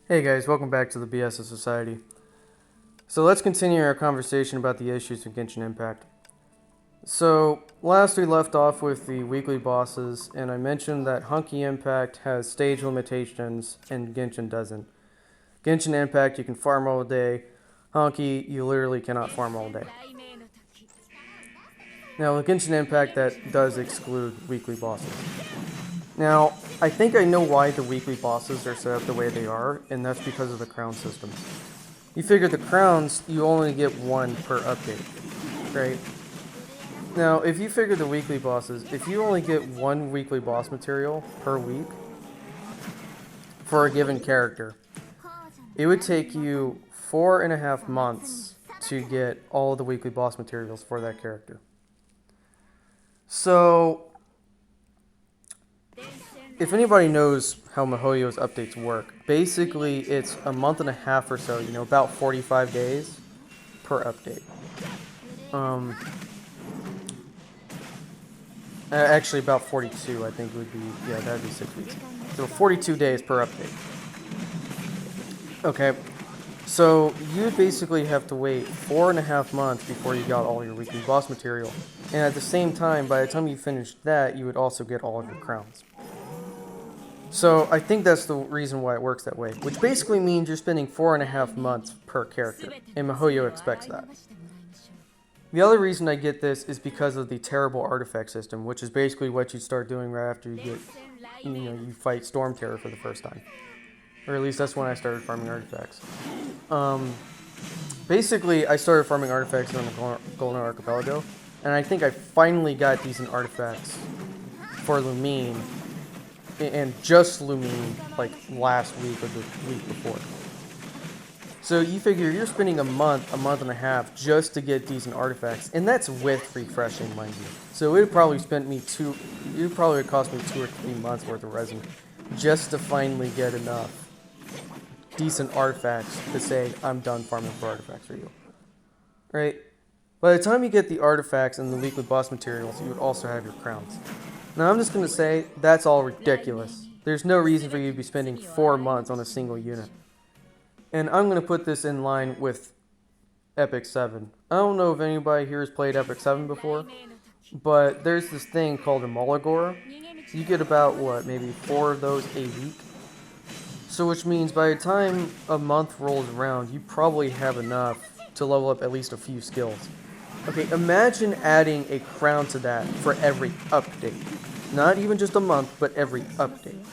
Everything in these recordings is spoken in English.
Hey guys, welcome back to the BS of Society. So let's continue our conversation about the issues of Genshin Impact. So last we left off with the weekly bosses, and I mentioned that Hunky Impact has stage limitations and Genshin doesn't. Genshin Impact you can farm all day, Hunky you literally cannot farm all day. Now with Genshin Impact that does exclude weekly bosses. Now, I think I know why the weekly bosses are set up the way they are, and that's because of the crown system. You figure the crowns, you only get one per update, right? Now, if you figure the weekly bosses, if you only get one weekly boss material per week for a given character, it would take you 4.5 months to get all the weekly boss materials for that character. So, if anybody knows how MiHoYo's updates work, basically it's a month and a half or so, about 45 days per update. Actually, about 42, I think would be, yeah, that'd be 6 weeks. So 42 days per update. Okay, so you basically have to wait 4.5 months before you got all your weekly boss material. And at the same time, by the time you finished that, you would also get all of your crowns. So I think that's the reason why it works that way, which basically means you're spending 4.5 months per character, and MiHoYo expects that. The other reason I get this is because of the terrible artifact system, which is basically what you start doing right after you fight Storm Terror for the first time. Or at least that's when I started farming artifacts. Basically, I started farming artifacts on the Golden Archipelago, and I think I finally got decent artifacts for Lumine, and just Lumine, like last week or the week before. So you figure you're spending a month and a half just to get decent artifacts, and that's with refreshing, mind you. So it probably cost me 2 or 3 months worth of resin just to finally get enough decent artifacts to say I'm done farming for artifacts for you. Right? By the time you get the artifacts and the weekly boss materials, you would also have your crowns. Now I'm just going to say that's all ridiculous. There's no reason for you to be spending 4 months on a single unit. And I'm going to put this in line with Epic 7. I don't know if anybody here has played Epic 7 before, but there's this thing called a Molagora. You get about, maybe 4 of those a week. So which means by the time a month rolls around, you probably have enough to level up at least a few skills. Okay, imagine adding a crown to that for every update. Not even just a month, but every update.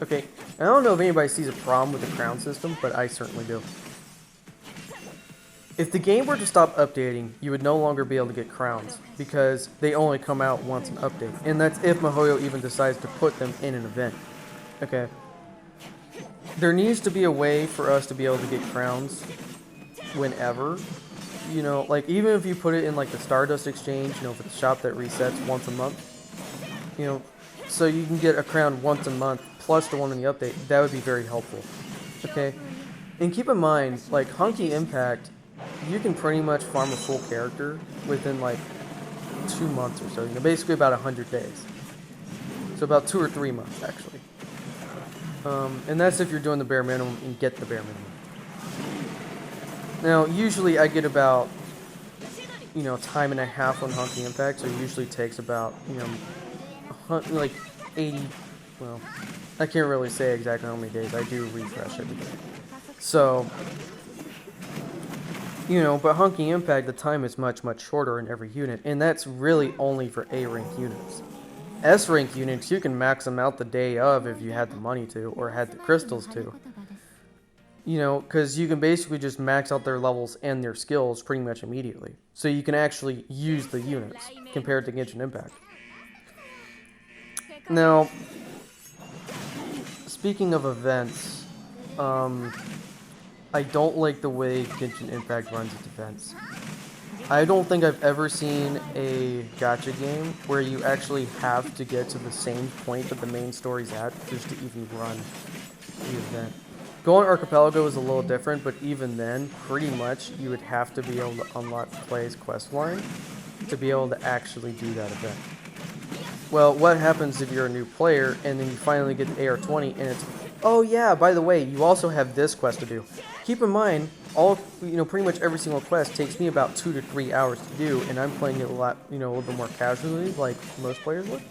Okay, I don't know if anybody sees a problem with the crown system, but I certainly do. If the game were to stop updating, you would no longer be able to get crowns, because they only come out once an update. And that's if MiHoYo even decides to put them in an event. Okay. There needs to be a way for us to be able to get crowns whenever. Even if you put it in the Stardust Exchange, for the shop that resets once a month, so you can get a crown once a month plus the one in the update, that would be very helpful. Okay? And keep in mind, Hunky Impact, you can pretty much farm a full character within 2 months or so, basically about 100 days. So about 2 or 3 months, actually. And that's if you're doing the bare minimum and get the bare minimum. Now, usually I get about, time and a half on Hunky Impact, so it usually takes about, 80, well, I can't really say exactly how many days. I do refresh every day. So, but Hunky Impact, the time is much, much shorter in every unit, and that's really only for A-rank units. S-rank units, you can max them out the day of if you had the money to, or had the crystals to. Because you can basically just max out their levels and their skills pretty much immediately. So you can actually use the units, compared to Genshin Impact. Now, speaking of events, I don't like the way Genshin Impact runs its events. I don't think I've ever seen a gacha game where you actually have to get to the same point that the main story's at just to even run the event. Golden Archipelago is a little different, but even then, pretty much, you would have to be able to unlock Clay's questline to be able to actually do that event. Well, what happens if you're a new player and then you finally get to AR20 and it's Oh yeah, by the way, you also have this quest to do. Keep in mind, pretty much every single quest takes me about 2 to 3 hours to do, and I'm playing it a lot, a little bit more casually, like most players would.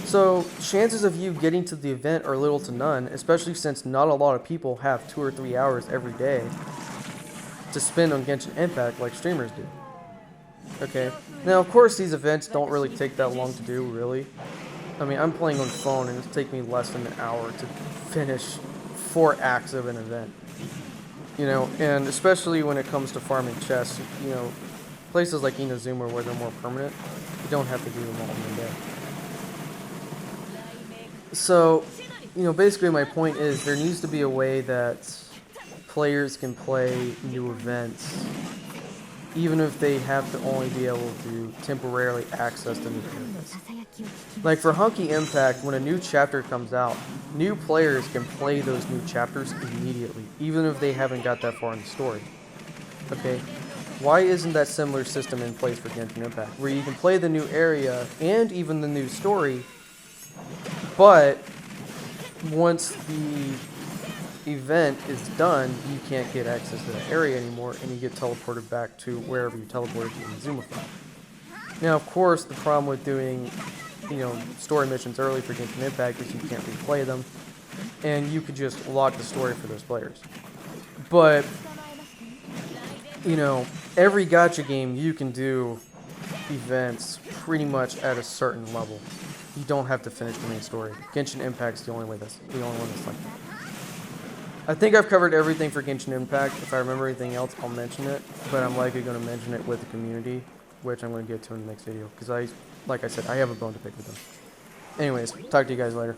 So chances of you getting to the event are little to none, especially since not a lot of people have 2 or 3 hours every day to spend on Genshin Impact like streamers do. Okay. Now, of course, these events don't really take that long to do, really. I mean, I'm playing on phone, and it'll take me less than an hour to finish 4 acts of an event. And especially when it comes to farming chests, places like Inazuma where they're more permanent, you don't have to do them all in one day. So, basically my point is there needs to be a way that players can play new events even if they have to only be able to temporarily access the new areas. Like for Hunky Impact, when a new chapter comes out, new players can play those new chapters immediately, even if they haven't got that far in the story. Okay? Why isn't that similar system in place for Genshin Impact, where you can play the new area and even the new story, but once the event is done, you can't get access to that area anymore, and you get teleported back to wherever you teleported to Inazuma from. Now, of course, the problem with doing, story missions early for Genshin Impact is you can't replay them, and you could just lock the story for those players. But, every gacha game you can do events pretty much at a certain level. You don't have to finish the main story. Genshin Impact's the only one that's like that. I think I've covered everything for Genshin Impact. If I remember anything else, I'll mention it, but I'm likely going to mention it with the community, which I'm going to get to in the next video, because like I said, I have a bone to pick with them. Anyways, talk to you guys later.